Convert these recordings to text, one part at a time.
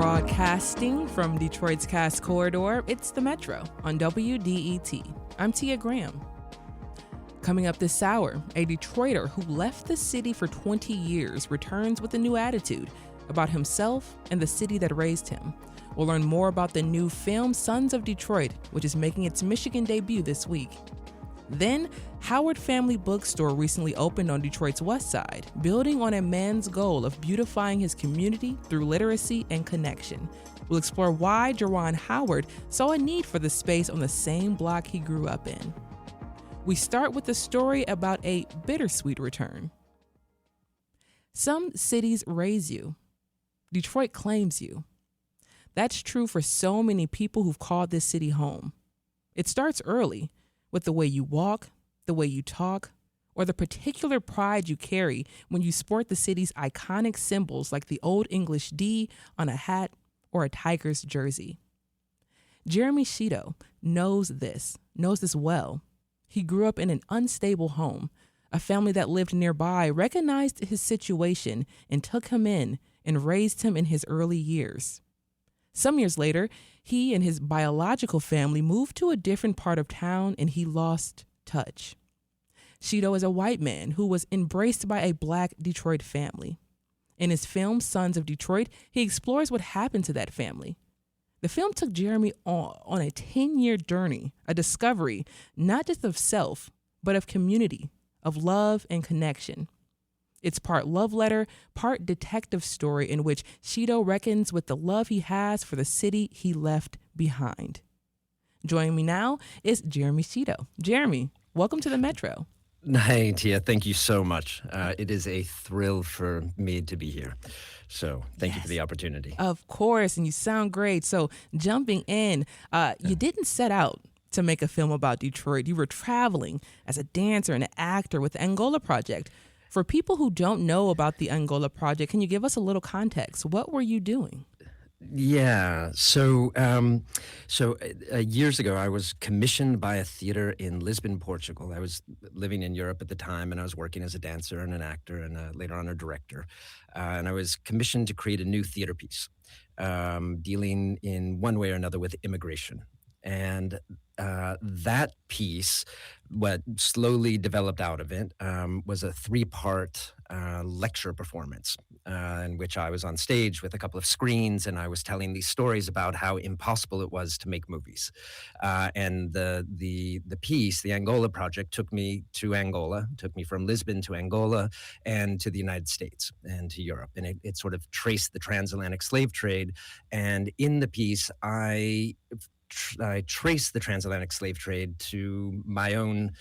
Broadcasting from Detroit's Cass Corridor, it's the Metro on WDET. I'm Tia Graham. Coming up this hour, a Detroiter who left the city for 20 years returns with a new attitude about himself and the city that raised him. We'll learn more about the new film Sons of Detroit, which is making its Michigan debut this week. Then, Howard Family Bookstore recently opened on Detroit's west side, building on a man's goal of beautifying his community through literacy and connection. We'll explore why Jerron Howard saw a need for the space on the same block he grew up in. We start with a story about a bittersweet return. Some cities raise you. Detroit claims you. That's true for so many people who've called this city home. It starts early, with the way you walk, the way you talk, or the particular pride you carry when you sport the city's iconic symbols like the Old English D on a hat or a Tigers jersey. Jeremy Xido knows this well. He grew up in an unstable home. A family that lived nearby recognized his situation and took him in and raised him in his early years. Some years later, he and his biological family moved to a different part of town and he lost touch. Xido is a white man who was embraced by a Black Detroit family. In his film, Sons of Detroit, he explores what happened to that family. The film took Jeremy on a 10-year journey, a discovery, not just of self, but of community, of love and connection. It's part love letter, part detective story in which Xido reckons with the love he has for the city he left behind. Joining me now is Jeremy Xido. Jeremy, welcome to the Metro. Hey, Tia, thank you so much. It is a thrill for me to be here. So thank you for the opportunity. Of course, and you sound great. So jumping in, you didn't set out to make a film about Detroit. You were traveling as a dancer and an actor with the Angola Project. For people who don't know about the Angola Project, can you give us a little context? What were you doing? Yeah. So years ago, I was commissioned by a theater in Lisbon, Portugal. I was living in Europe at the time, and I was working as a dancer and an actor and later on a director. And I was commissioned to create a new theater piece dealing in one way or another with immigration. And that piece, what slowly developed out of it, was a 3-part lecture performance in which I was on stage with a couple of screens and I was telling these stories about how impossible it was to make movies. And the piece, the Angola Project, took me to Angola, took me from Lisbon to Angola and to the United States and to Europe. And it sort of traced the transatlantic slave trade. And in the piece, I trace the transatlantic slave trade to my own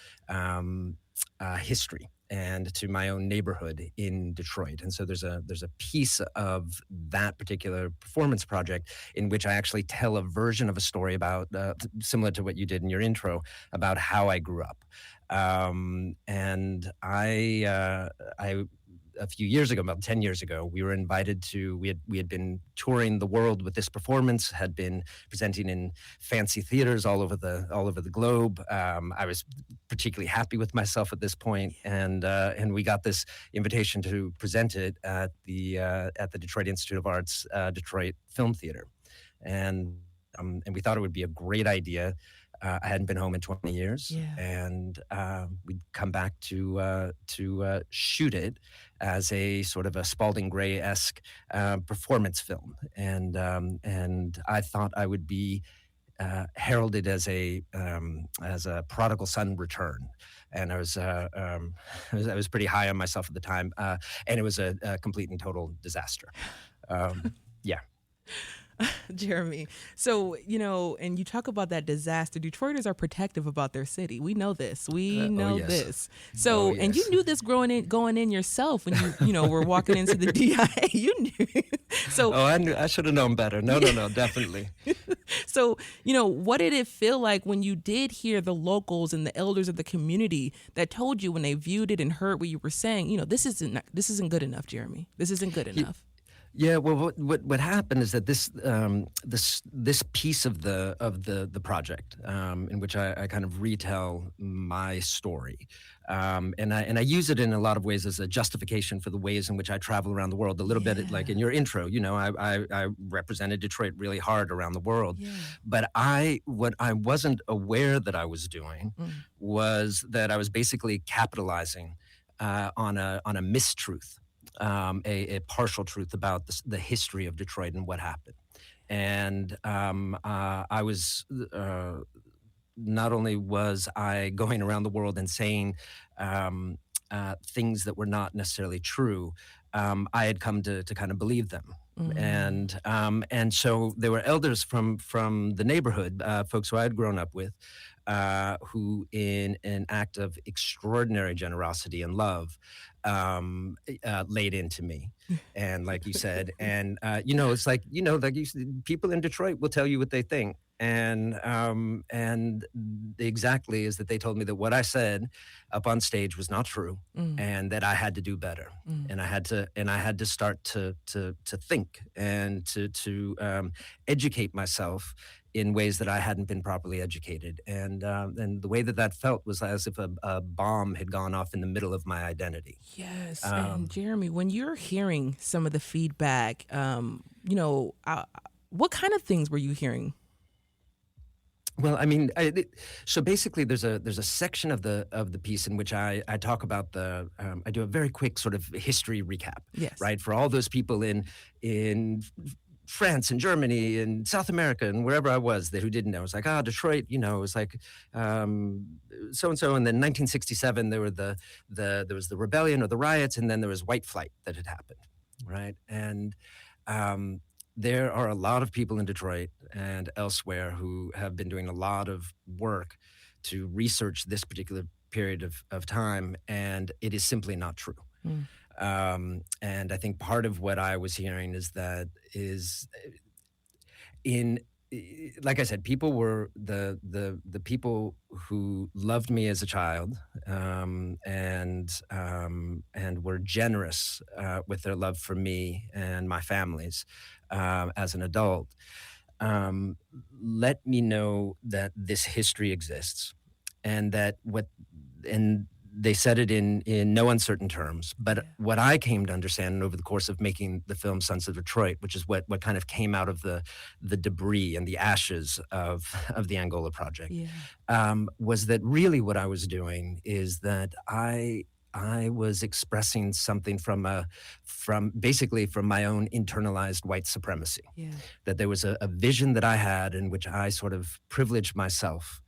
history and to my own neighborhood in Detroit. And so there's a piece of that particular performance project in which I actually tell a version of a story about, similar to what you did in your intro, about how I grew up. And I a few years ago, about 10 years ago, we were invited to, we had been touring the world with this performance, had been presenting in fancy theaters all over the globe. I was particularly happy with myself at this point, and we got this invitation to present it at the Detroit Institute of Arts Detroit Film Theater, and we thought it would be a great idea. I hadn't been home in 20 years, and we'd come back to shoot it as a sort of a Spalding Gray-esque performance film, and I thought I would be heralded as a prodigal son return, and I was pretty high on myself at the time, and it was a complete and total disaster. Yeah. Jeremy. So, and you talk about that disaster. Detroiters are protective about their city. We know this. We know this. So, and you knew this going in yourself when you were walking into the DIA. You knew. So, I should have known better. No, definitely. So, what did it feel like when you did hear the locals and the elders of the community that told you when they viewed it and heard what you were saying, this isn't good enough, Jeremy. This isn't good enough. Yeah, well, what happened is that this piece of the project, in which I kind of retell my story, and I use it in a lot of ways as a justification for the ways in which I travel around the world. A little bit like in Yeah. your intro, I represented Detroit really hard around the world, Yeah. but what I wasn't aware that I was doing Mm. was that I was basically capitalizing on a mistruth, a partial truth about the history of Detroit and what happened. And I was not only was I going around the world and saying um, things that were not necessarily true, I had come to kind of believe them. Mm. And so there were elders from the neighborhood, folks who I had grown up with, who, in an act of extraordinary generosity and love, laid into me. And like you said, and it's like like people in Detroit will tell you what they think, and exactly is that they told me that what I said up on stage was not true, Mm. and that I had to do better, Mm. and I had to start to think and to educate myself in ways that I hadn't been properly educated, and the way that felt was as if a bomb had gone off in the middle of my identity. Yes. And Um, Jeremy, when you're hearing some of the feedback, what kind of things were you hearing? Well, I mean, so basically, there's a section of the piece in which I talk about I do a very quick sort of history recap, Yes. right, for all those people in France and Germany and South America and wherever I was that who didn't know. It was like, Detroit, it was like so and so, and then 1967 there was the rebellion or the riots, and then there was white flight that had happened, right, and um, there are a lot of people in Detroit and elsewhere who have been doing a lot of work to research this particular period of time, and it is simply not true. Mm. And I think part of what I was hearing is in like I said, people were the people who loved me as a child, and were generous with their love for me and my families as an adult. Um, Let me know that this history exists, and that what and they said it in no uncertain terms. But Yeah. what I came to understand over the course of making the film Sons of Detroit, which is what kind of came out of the debris and the ashes of the Angola project, Yeah. was that really what I was doing is that I was expressing something from basically from my own internalized white supremacy, Yeah. that there was a vision that I had in which I sort of privileged myself,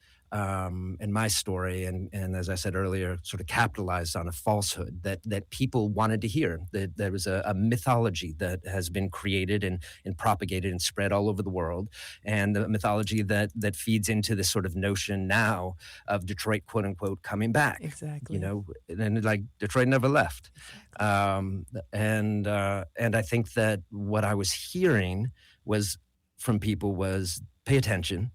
and my story, and as I said earlier, sort of capitalized on a falsehood that people wanted to hear. That there was a mythology that has been created and propagated and spread all over the world, and the mythology that feeds into this sort of notion now of Detroit, quote unquote, coming back. Exactly. And like Detroit never left. Exactly. Um, and I think that what I was hearing was from people was pay attention,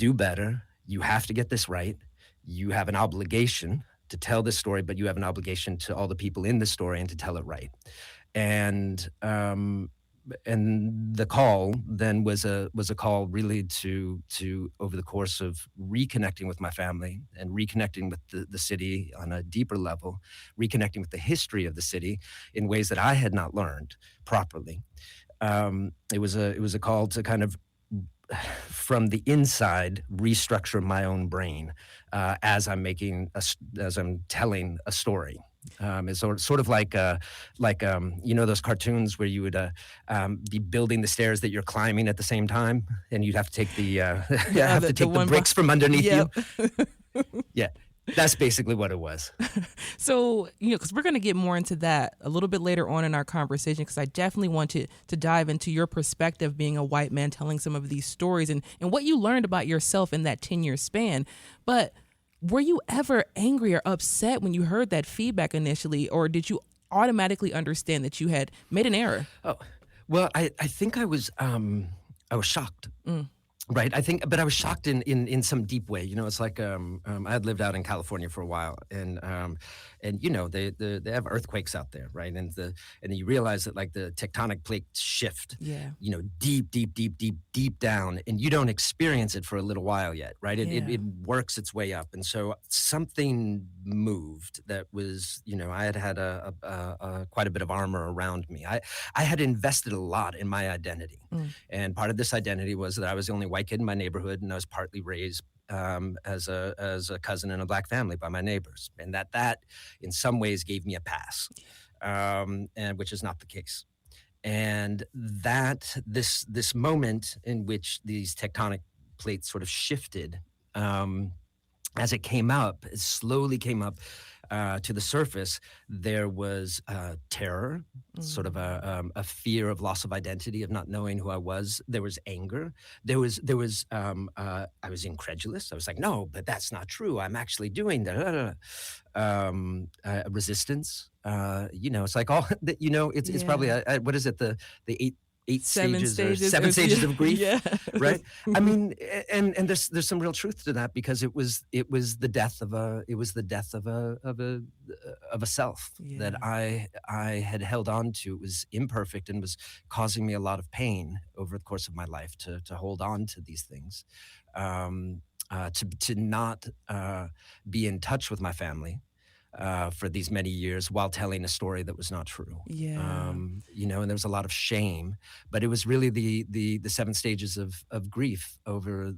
do better. You have to get this right. You have an obligation to tell this story, but you have an obligation to all the people in the story and to tell it right. And and the call then was a call really to over the course of reconnecting with my family and reconnecting with the city on a deeper level, reconnecting with the history of the city in ways that I had not learned properly. It was a call to kind of from the inside restructure my own brain as as I'm telling a story. It's sort of like those cartoons where you would be building the stairs that you're climbing at the same time, and you'd have to take The have other, to the take the one, bricks from underneath you. yep. Yeah, that's basically what it was. So, because we're going to get more into that a little bit later on in our conversation, because I definitely want to dive into your perspective being a white man telling some of these stories and what you learned about yourself in that 10-year span. But were you ever angry or upset when you heard that feedback initially, or did you automatically understand that you had made an error? Oh, well, I think I was shocked. Mm. Right, I think but I was shocked in some deep way, it's like, I had lived out in California for a while, and, they have earthquakes out there, right? And you realize that, like, the tectonic plates shift, Yeah. deep, deep, deep, deep, deep down, and you don't experience it for a little while yet, right? It Yeah. works its way up, and so something moved that was, I had had quite a bit of armor around me. I had invested a lot in my identity, Mm. and part of this identity was that I was the only white kid in my neighborhood, and I was partly raised as a cousin in a black family by my neighbors, and that in some ways gave me a pass, and which is not the case. And that this moment in which these tectonic plates sort of shifted, as it came up, it slowly came up to the surface. There was terror, sort of Mm. a fear of loss of identity, of not knowing who I was. There was anger. There was. I was incredulous. I was like, no, but that's not true. I'm actually doing that. Resistance. It's like all that. It's probably Yeah. what is it? The eight Seven stages or stages seven of stages of grief, yeah. right? I mean, and there's some real truth to that, because it was the death of a self that Yeah. I had held on to. It was imperfect and was causing me a lot of pain over the course of my life to hold on to these things, to not be in touch with my family for these many years while telling a story that was not true. Yeah. And there was a lot of shame, but it was really the seven stages of grief over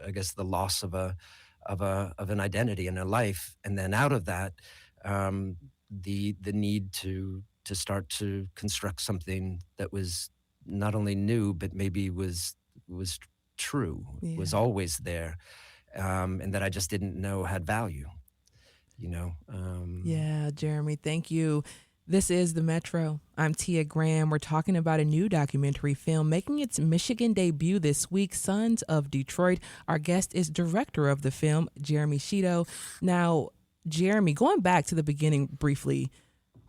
I guess, the loss of an identity and a life, and then out of that, the need to start to construct something that was not only new, but maybe was true, was Yeah. always there, and that I just didn't know had value. You know, Yeah, Jeremy, thank you. This is The Metro. I'm Tia Graham. We're talking about a new documentary film making its Michigan debut this week, Sons of Detroit. Our guest is director of the film, Jeremy Xido. Now, Jeremy, going back to the beginning briefly,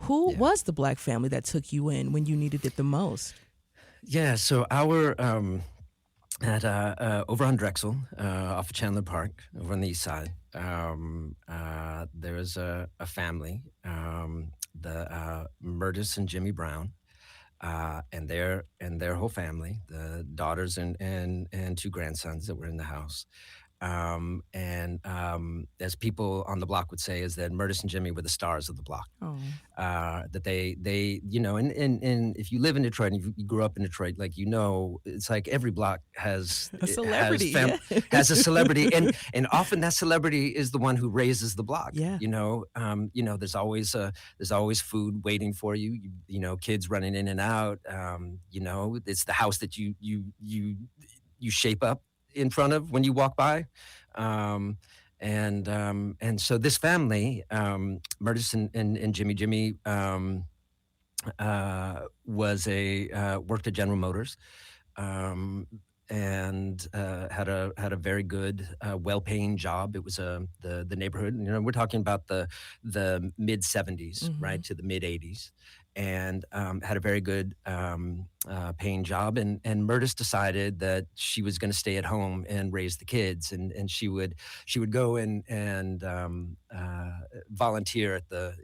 who yeah, was the black family that took you in when you needed it the most? yeah. So our at over on Drexel, off of Chandler Park, over on the east side, there is a family, the Murtis and Jimmy Brown, and their whole family, the daughters and two grandsons that were in the house. And as people on the block would say, is that Murtis and Jimmy were the stars of the block. Oh, That and if you live in Detroit and you grew up in Detroit, like, it's like every block has a has celebrity, fam yeah. has a celebrity, and often that celebrity is the one who raises the block. Yeah, There's always food waiting for you. Kids running in and out. It's the house that you shape up in front of when you walk by. And so this family, Murtis and Jimmy, was worked at General Motors, um, and had a very good, well-paying job. It was the neighborhood. We're talking about the mid '70s, hmm, right, to the mid '80s, and had a very good, paying job. And Murtis decided that she was going to stay at home and raise the kids, and she would go and volunteer at the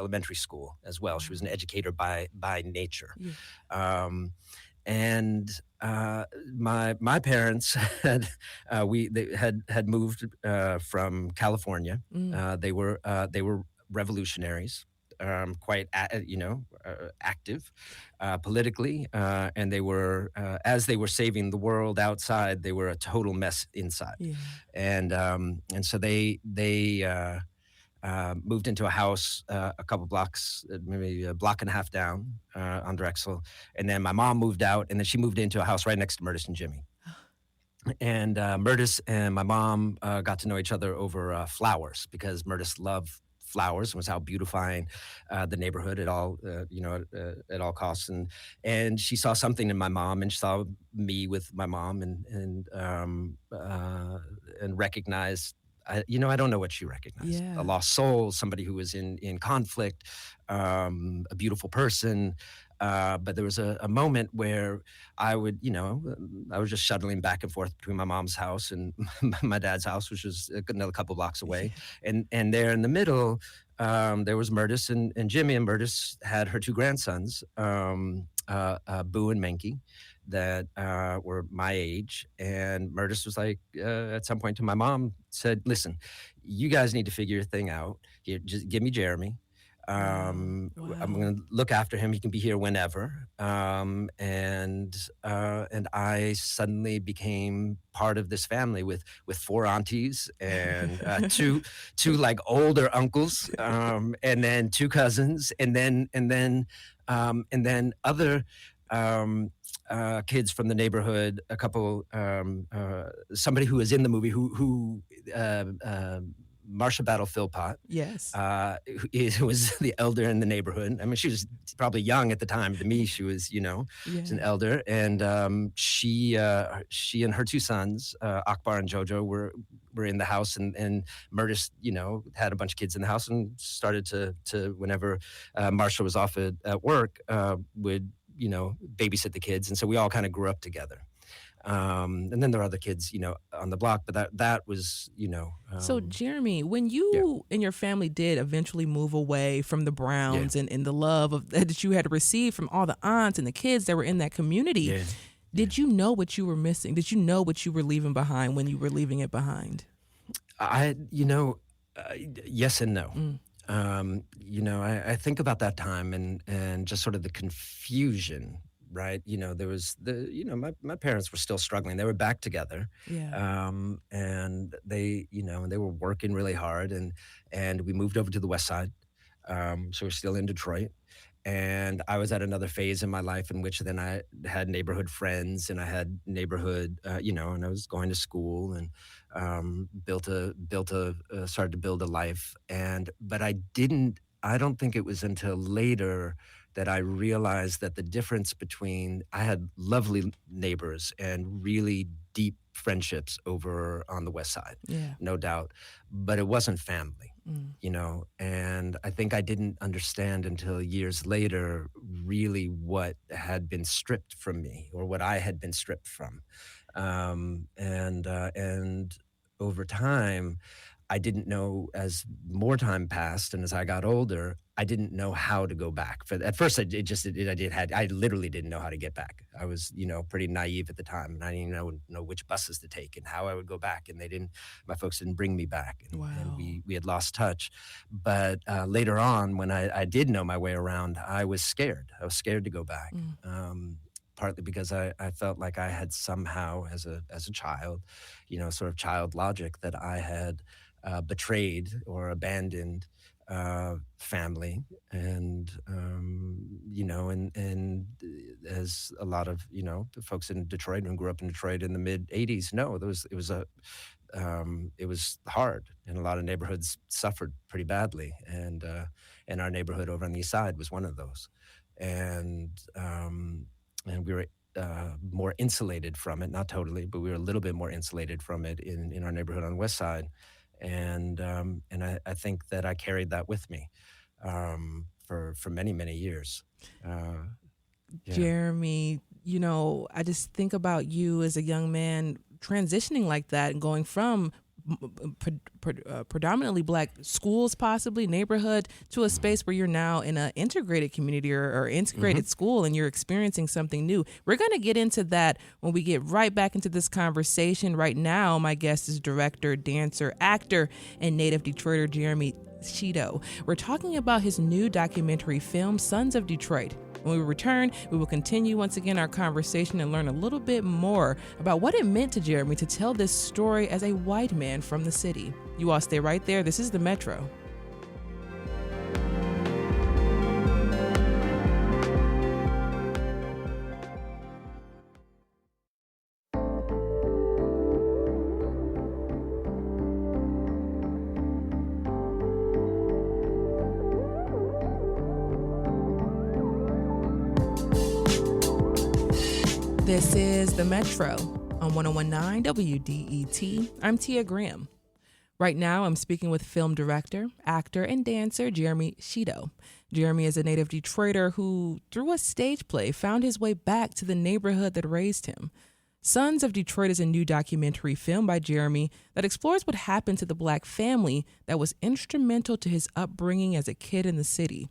elementary school as well. She was an wow, educator by nature. yeah, Um, and my parents had moved from California. mm, They were revolutionaries, quite active politically, and they were, as they were saving the world outside, they were a total mess inside. yeah, And so they moved into a house a couple blocks, maybe a block and a half down on Drexel. And then my mom moved out, and then she moved into a house right next to Murtis and Jimmy. And Murtis and my mom got to know each other over flowers, because Murtis loved flowers and was out beautifying the neighborhood at all costs. And she saw something in my mom, and she saw me with my mom, and recognized. I don't know what she recognized: a yeah, lost soul, somebody who was in conflict, a beautiful person. But there was a moment where I would, I was just shuttling back and forth between my mom's house and my dad's house, which was another couple blocks away. Yeah. And there in the middle, there was Murtis and Jimmy, and Murtis had her two grandsons, Boo and Menke, that were my age. And Murtis was like, at some point to my mom, said, "Listen, you guys need to figure your thing out. Here, just give me Jeremy. Wow. I'm Wow. going to look after him. He can be here whenever." And I suddenly became part of this family with four aunties and two like older uncles, and then two cousins, and then other kids from the neighborhood. A couple, somebody who was in the movie who Marsha Battle Philpott, Yes. who was the elder in the neighborhood. I mean, she was probably young at the time. To me, she was, she's an Yeah. elder, and she and her two sons, Akbar and Jojo, were in the house, and Murtis, had a bunch of kids in the house, and started to whenever Marsha was off at work, would babysit the kids, and so we all kind of grew up together. And then there are other kids, on the block, but that was, So, Jeremy, when yeah, you and your family did eventually move away from the yeah, Browns and the love of that you had received from all the aunts and the kids that were in that community, yeah, yeah. did you know what you were missing? Did you know what you were leaving behind when you were leaving it behind? I, yes and no. Mm, I think about that time and just sort of the confusion, right? There was my parents were still struggling. They were back together, yeah. and they were working really hard, and we moved over to the West Side, so we're still in Detroit. And I was at another phase in my life in which then I had neighborhood friends, and I had neighborhood, and I was going to school, and started to build a life. But I don't think it was until later that I realized that the difference between, I had lovely neighbors and really deep friendships over on the West Side, Yeah. no doubt, but it wasn't family. Mm, And I think I didn't understand until years later really what had been stripped from me, or what I had been stripped from. And over time, I didn't know, as more time passed and as I got older, I didn't know how to go back. At first, I literally didn't know how to get back. I was, pretty naive at the time, and I didn't know which buses to take and how I would go back. And my folks didn't bring me back, and wow. we had lost touch. But later on, when I did know my way around, I was scared. I was scared to go back. Mm, Partly because I felt like I had somehow, as a child, sort of child logic, that I had betrayed or abandoned family, and as a lot of the folks in Detroit who grew up in Detroit in the mid '80s know, it was hard, and a lot of neighborhoods suffered pretty badly, and our neighborhood over on the east side was one of those, and we were more insulated from it, not totally, but we were a little bit more insulated from it in our neighborhood on the west side, and I think that I carried that with me for many years. Uh, yeah. Jeremy, I just think about you as a young man transitioning like that and going from predominantly black schools, possibly neighborhood, to a Mhm. space where you're now in an integrated community or Mhm. integrated school, and you're experiencing something new. We're going to get into that when we get right back into this conversation. Right now, my guest is director, dancer, actor, and native Detroiter Jeremy Xido. We're talking about his new documentary film, Sons of Detroit. When we return, we will continue once again our conversation and learn a little bit more about what it meant to Jeremy to tell this story as a white man from the city. You all stay right there. This is The Metro. This is The Metro on 1019 WDET. I'm Tia Graham. Right now, I'm speaking with film director, actor, and dancer Jeremy Xido. Jeremy is a native Detroiter who, through a stage play, found his way back to the neighborhood that raised him. Sons of Detroit is a new documentary film by Jeremy that explores what happened to the black family that was instrumental to his upbringing as a kid in the city.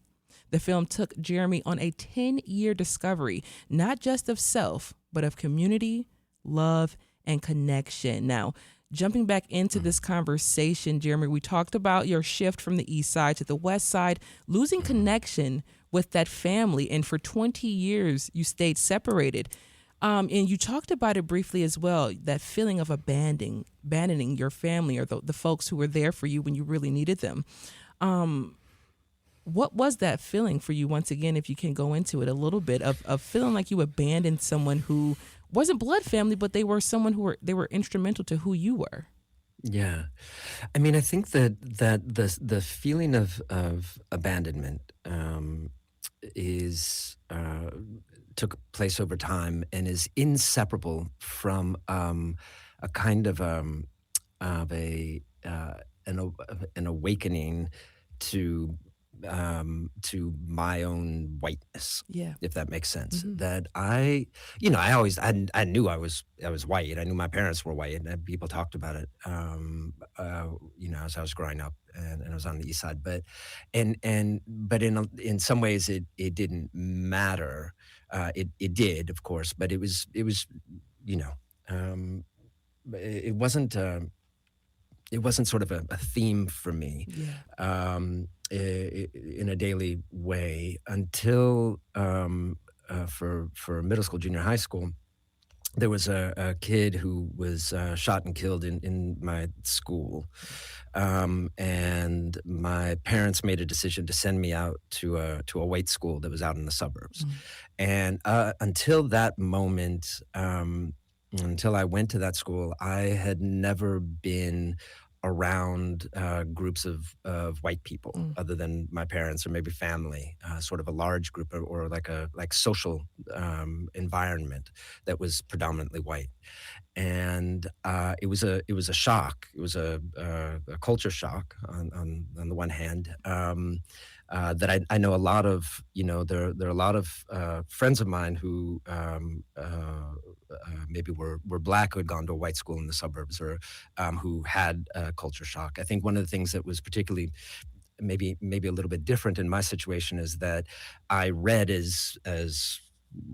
The film took Jeremy on a 10-year discovery, not just of self, but of community, love, and connection. Now, jumping back into this conversation, Jeremy, we talked about your shift from the east side to the west side, losing connection with that family. And for 20 years, you stayed separated. And you talked about it briefly as well, that feeling of abandoning your family or the folks who were there for you when you really needed them. What was that feeling for you, once again, if you can go into it a little bit, of feeling like you abandoned someone who wasn't blood family, but they were someone they were instrumental to who you were? Yeah. I mean, I think that the feeling of abandonment is took place over time and is inseparable from a kind of an awakening to to my own whiteness, Yeah. if that makes sense. Hmm. That I knew I was white. I knew my parents were white, and people talked about it. As I was growing up, and I was on the east side. But in some ways, it didn't matter. It did, of course, but it was you know. Um, it wasn't. It wasn't sort of a theme for me Yeah. in a daily way until for middle school, junior high school. There was a kid who was shot and killed in my school, and my parents made a decision to send me out to a white school that was out in the suburbs. Mm. And until that moment, until I went to that school, I had never been around groups of white people Mm. other than my parents or maybe family, sort of a large group or like social environment that was predominantly white. And it was a shock. It was a culture shock on the one hand. That I know a lot of, there are a lot of friends of mine who maybe were black who had gone to a white school in the suburbs, or who had culture shock. I think one of the things that was particularly maybe a little bit different in my situation is that I read as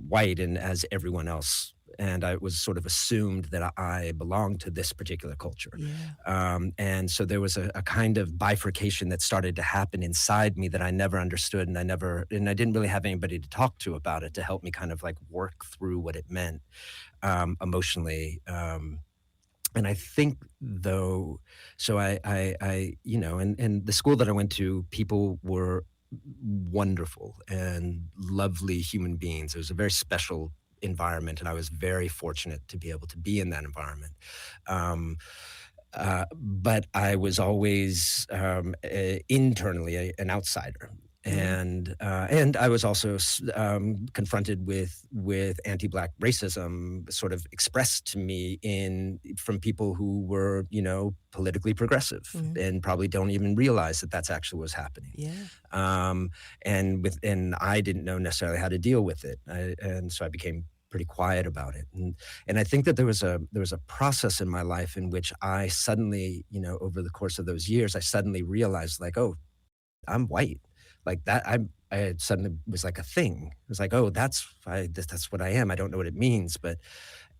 white and as everyone else, and I was sort of assumed that I belonged to this particular culture. Yeah. And so there was a kind of bifurcation that started to happen inside me that I never understood, and I didn't really have anybody to talk to about it to help me kind of like work through what it meant emotionally. And I think though, so and the school that I went to, people were wonderful and lovely human beings. It was a very special environment, and I was very fortunate to be able to be in that environment. Um, but I was always internally an outsider, Yeah. and I was also confronted with anti-black racism, sort of expressed to me in from people who were politically progressive Mm. and probably don't even realize that that's actually what's happening. Yeah. And I didn't know necessarily how to deal with it, and so I became pretty quiet about it. And I think that there was a process in my life in which I suddenly, over the course of those years, I suddenly realized like, oh, I'm white. Like that, I had suddenly was like a thing. It was like, oh, that's what I am. I don't know what it means, but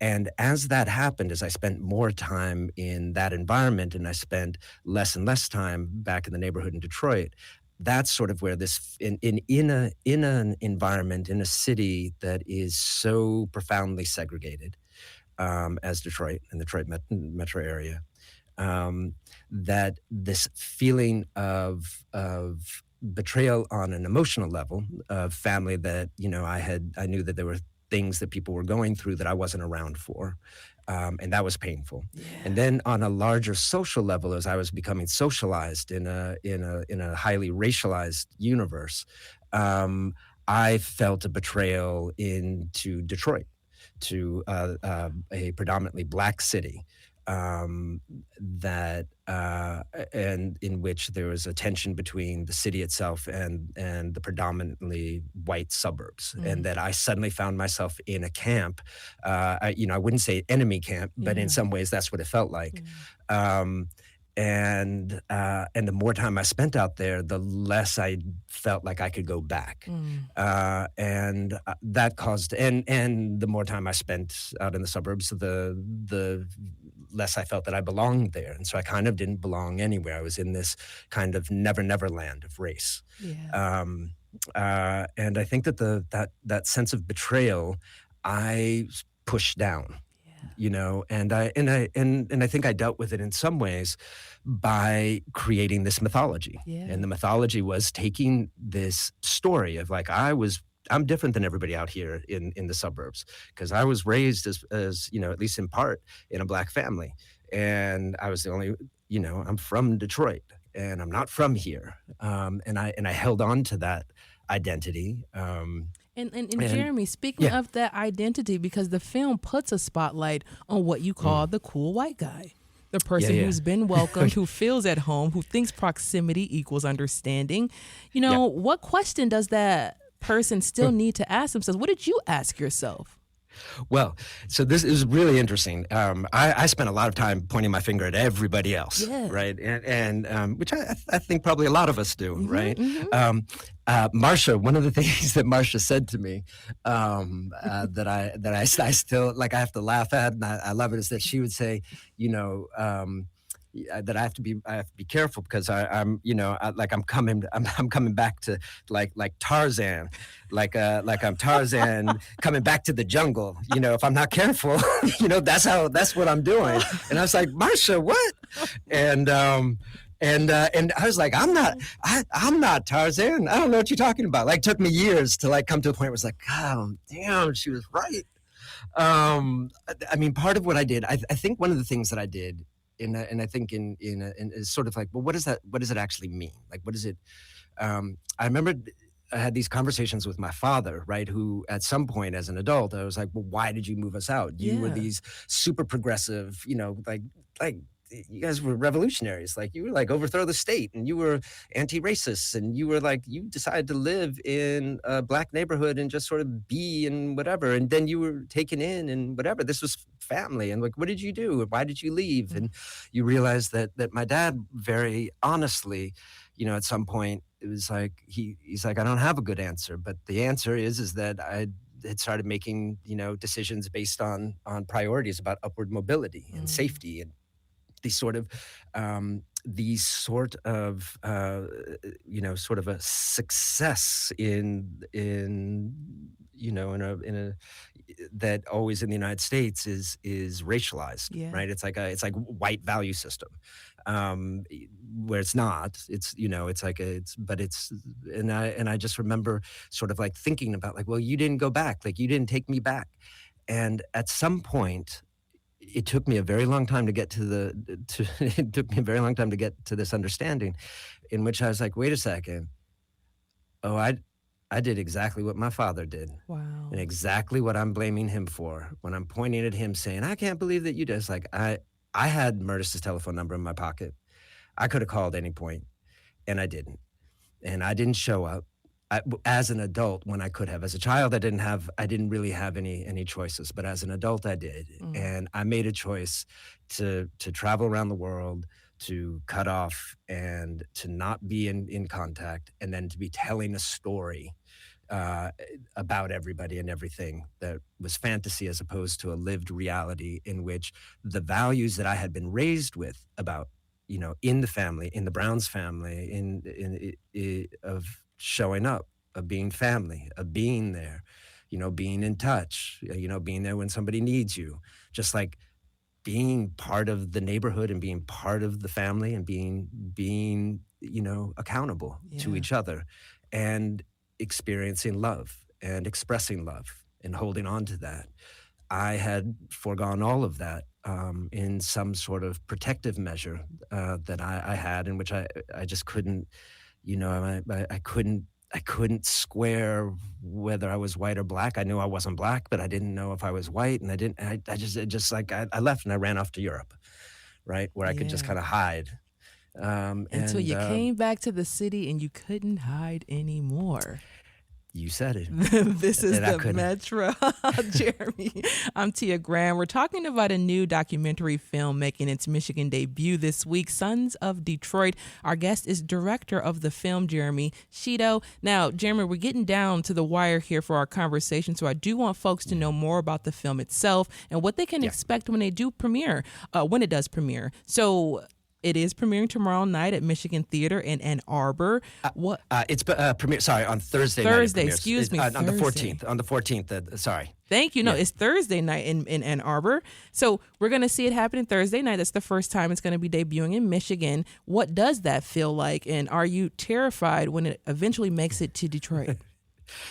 and as that happened, as I spent more time in that environment and I spent less and less time back in the neighborhood in Detroit, that's sort of where this in an environment in a city that is so profoundly segregated, as Detroit and the Detroit metro area, um, that this feeling of betrayal on an emotional level of family that I knew that there were things that people were going through that I wasn't around for, and that was painful. And Yeah. then on a larger social level, as I was becoming socialized in a highly racialized universe, um, I felt a betrayal into Detroit, to a predominantly black city, um, that and in which there was a tension between the city itself and the predominantly white suburbs, and Mm, that I suddenly found myself in a camp. I wouldn't say enemy camp, but in yeah. some ways that's what it felt like. Yeah. Um, and the more time I spent out there, the less I felt like I could go back. Mm, That caused, and the more time I spent out in the suburbs, the less I felt that I belonged there, and so I kind of didn't belong anywhere. I was in this kind of never never land of race. yeah. um, and I think that that sense of betrayal I pushed down, Yeah. and I think I dealt with it in some ways by creating this mythology. And Yeah. the mythology was taking this story of like I'm different than everybody out here in the suburbs because I was raised as at least in part in a black family, and I was the only I'm from Detroit and I'm not from here, and I held on to that identity, And and Jeremy, speaking yeah, of that identity, because the film puts a spotlight on what you call mm, the cool white guy, the yeah, person yeah. who's been welcomed, who feels at home, who thinks proximity equals understanding. You Yeah. know, what question does that person still need to ask themselves? What did you ask yourself? Well, so this is really interesting. I spent a lot of time pointing my finger at everybody else, Yeah. right? And which I think probably a lot of us do, Hmm. right? Hmm. Marsha, one of the things that Marsha said to me, I still like I have to laugh at, and I love it, is that she would say, you know. That I have to be careful because I'm coming back to like Tarzan, like I'm Tarzan coming back to the jungle. If I'm not careful, that's what I'm doing. And I was like, Marsha, what? And and I was like, I'm not Tarzan. I don't know what you're talking about. Like, took me years to like come to a point where it's like, God damn, she was right. I mean, part of what I did, I think one of the things that I did, and I think in is sort of like, well, what does that? What does it actually mean? Like, what is it? I remember I had these conversations with my father, right? Who, at some point as an adult, I was like, well, why did you move us out? You were Yeah. these super progressive, like you guys were revolutionaries. Like, you were like overthrow the state, and you were anti-racist, and you were like, you decided to live in a black neighborhood and just sort of be and whatever, and then you were taken in and whatever. This was family, and like, what did you do? Why did you leave? Mm, And you realize that my dad, very honestly, at some point, it was like he's like, I don't have a good answer, but the answer is that I had started making decisions based on priorities about upward mobility and mm, safety, and these sort of sort of a success in a that always in the United States is racialized, yeah. right? It's like white value system, where it's not. It's like it's and I just remember sort of like thinking about like, well, you didn't go back, like you didn't take me back, and at some point it took me a very long time to get it took me a very long time to get to this understanding in which I was like, wait a second. Oh, I did exactly what my father did, and Wow. exactly what I'm blaming him for when I'm pointing at him saying, I can't believe that you did. It's like I had Murtis's telephone number in my pocket. I could have called any point, and I didn't. And I didn't show up as an adult when I could have. As a child, I didn't really have any choices, but as an adult, I did, Mm, and I made a choice to travel around the world, to cut off, and to not be in contact, and then to be telling a story uh, about everybody and everything that was fantasy as opposed to a lived reality in which the values that I had been raised with about, in the family, in the Browns family, of showing up, of being family, of being there, being in touch, being there when somebody needs you, just like being part of the neighborhood and being part of the family and being accountable to yeah. each other, and experiencing love and expressing love and holding on to that. I had foregone all of that, in some sort of protective measure, that I had, in which I just couldn't, I couldn't I couldn't square whether I was white or black. I knew I wasn't black, but I didn't know if I was white, and I just it just like I left and I ran off to Europe, right, where I could just Yeah. kind of hide. Until And you came back to the city and you couldn't hide anymore. You said it, This is and I the couldn't. Metro. Jeremy, I'm Tia Graham. We're talking about a new documentary film making its Michigan debut this week, Sons of Detroit. Our guest is director of the film, Jeremy Xido. Now, Jeremy, we're getting down to the wire here for our conversation, so I do want folks to know more about the film itself and what they can Yeah. expect when they do premiere, when it does premiere. So it is premiering tomorrow night at Michigan Theater in Ann Arbor. What It's premiere. Sorry, on Thursday night. It Thursday? premieres. Excuse me, On the Thursday. 14th. On the 14th. Sorry. Thank you. No, Yeah. it's Thursday night in Ann Arbor. So we're going to see it happening Thursday night. That's the first time it's going to be debuting in Michigan. What does that feel like? And are you terrified when it eventually makes it to Detroit?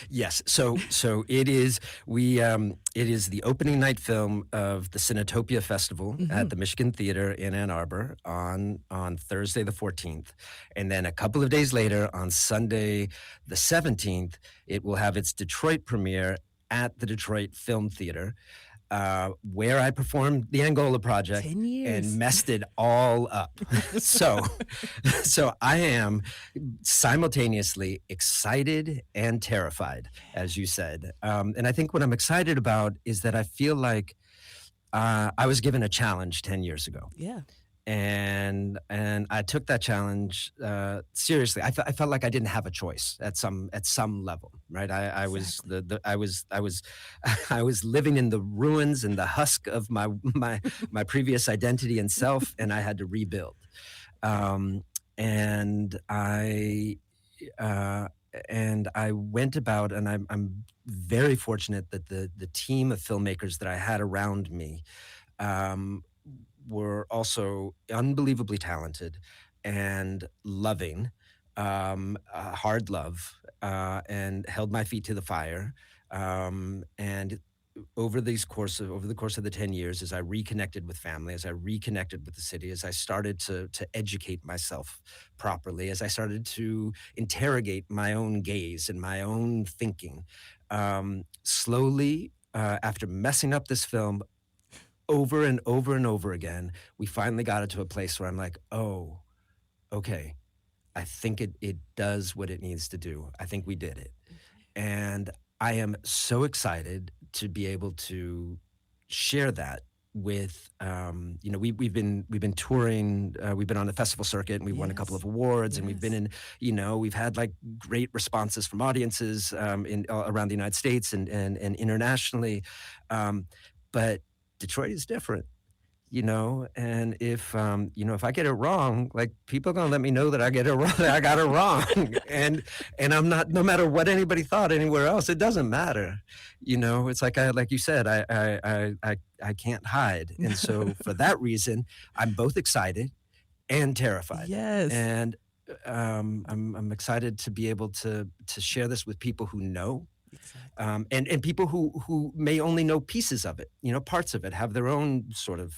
Yes. So it is. It is the opening night film of the Cinetopia Festival at the Michigan Theater in Ann Arbor on Thursday the 14th, and then a couple of days later on Sunday the 17th, it will have its Detroit premiere at the Detroit Film Theater, where I performed the Angola Project 10 years. and messed it all up. so, so I am simultaneously excited and terrified, as you said. And I think what I'm excited about is that I feel like I was given a challenge 10 years ago. Yeah. And I took that challenge seriously. I felt like I didn't have a choice at some level, right? I was I was living in the ruins and the husk of my previous identity and self, and I had to rebuild. And I went about, and I'm very fortunate that the team of filmmakers that I had around me were also unbelievably talented and loving, hard love, and held my feet to the fire. And over the course of the 10 years, as I reconnected with family, as I reconnected with the city, as I started to educate myself properly, as I started to interrogate my own gaze and my own thinking, slowly, after messing up this film over and over and over again, we finally got it to a place where I'm like, oh, okay, I think it does what it needs to do. I think we did it. And I am so excited to be able to share that with, we've been touring, we've been on the festival circuit, and we've won a couple of awards, and we've been in, we've had like great responses from audiences around the United States and internationally. But Detroit is different, and if I get it wrong, like, people are gonna let me know that I get it wrong, that I got it wrong, and I'm not, no matter what anybody thought anywhere else, it doesn't matter. It's like you said, I can't hide, and so for that reason, I'm both excited and terrified. Yes. And I'm excited to be able to share this with people who know. Exactly. And people who may only know pieces of it, parts of it, have their own sort of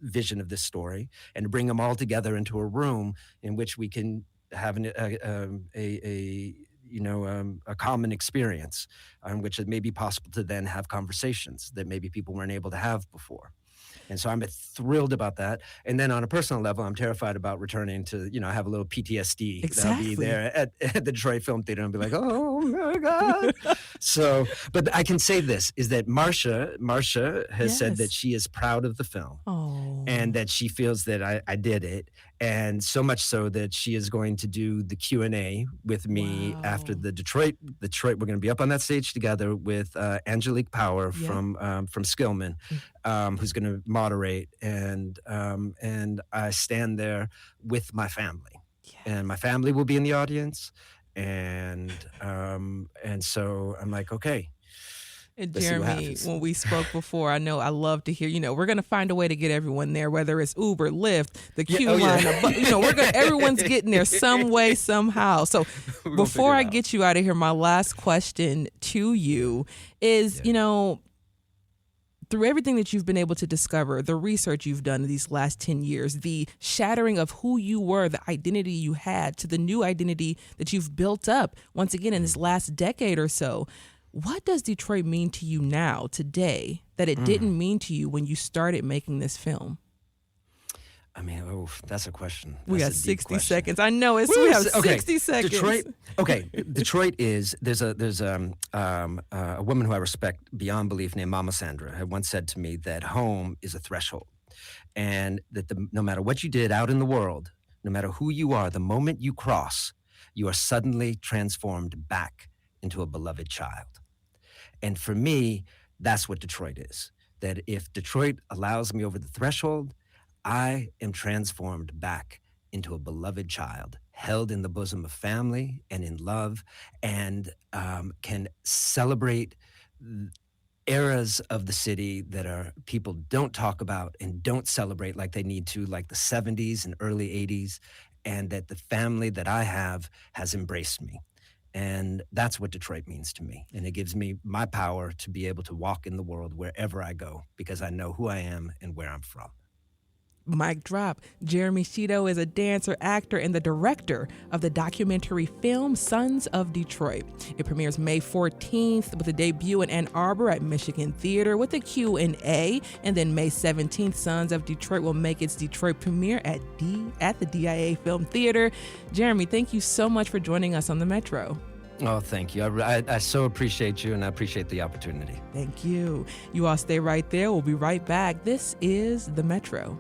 vision of this story, and to bring them all together into a room in which we can have a common experience, on which it may be possible to then have conversations that maybe people weren't able to have before. And so I'm thrilled about that. And then on a personal level, I'm terrified about returning to, have a little PTSD. Exactly. I'll be there at the Detroit Film Theater and be like, oh my God. So, but I can say this, is that Marcia has said that she is proud of the film. Oh. And that she feels that I did it. And so much so that she is going to do the Q&A with me after the Detroit. We're going to be up on that stage together with Angelique Power from Skillman, who's going to moderate, and I stand there with my family, and my family will be in the audience, and so I'm like, okay. And Jeremy, when we spoke before, I know I love to hear, we're going to find a way to get everyone there, whether it's Uber, Lyft, the queue line, everyone's getting there some way, somehow. So before I get you out of here, my last question to you is, through everything that you've been able to discover, the research you've done these last 10 years, the shattering of who you were, the identity you had, to the new identity that you've built up once again in this last decade or so, what does Detroit mean to you now, today, that it didn't mean to you when you started making this film? I mean, that's a question. We got That's a deep 60 question. seconds. I know it's Woo! we have Okay, 60 seconds. Detroit is there's a woman who I respect beyond belief named Mama Sandra had once said to me that home is a threshold, and that no matter what you did out in the world, no matter who you are, the moment you cross, you are suddenly transformed back into a beloved child. And for me, that's what Detroit is. That if Detroit allows me over the threshold, I am transformed back into a beloved child, held in the bosom of family and in love, and can celebrate eras of the city that are people don't talk about and don't celebrate like they need to, like the 70s and early 80s, and that the family that I have has embraced me. And that's what Detroit means to me. And it gives me my power to be able to walk in the world wherever I go because I know who I am and where I'm from. Mic drop. Jeremy Xido is a dancer, actor, and the director of the documentary film Sons of Detroit. It premieres May 14th with a debut in Ann Arbor at Michigan Theater with a Q&A, and then May 17th, Sons of Detroit will make its Detroit premiere at the DIA Film Theater. Jeremy, thank you so much for joining us on the Metro. Oh, thank you. I so appreciate you, and I appreciate the opportunity. Thank you. You all stay right there. We'll be right back. This is the Metro.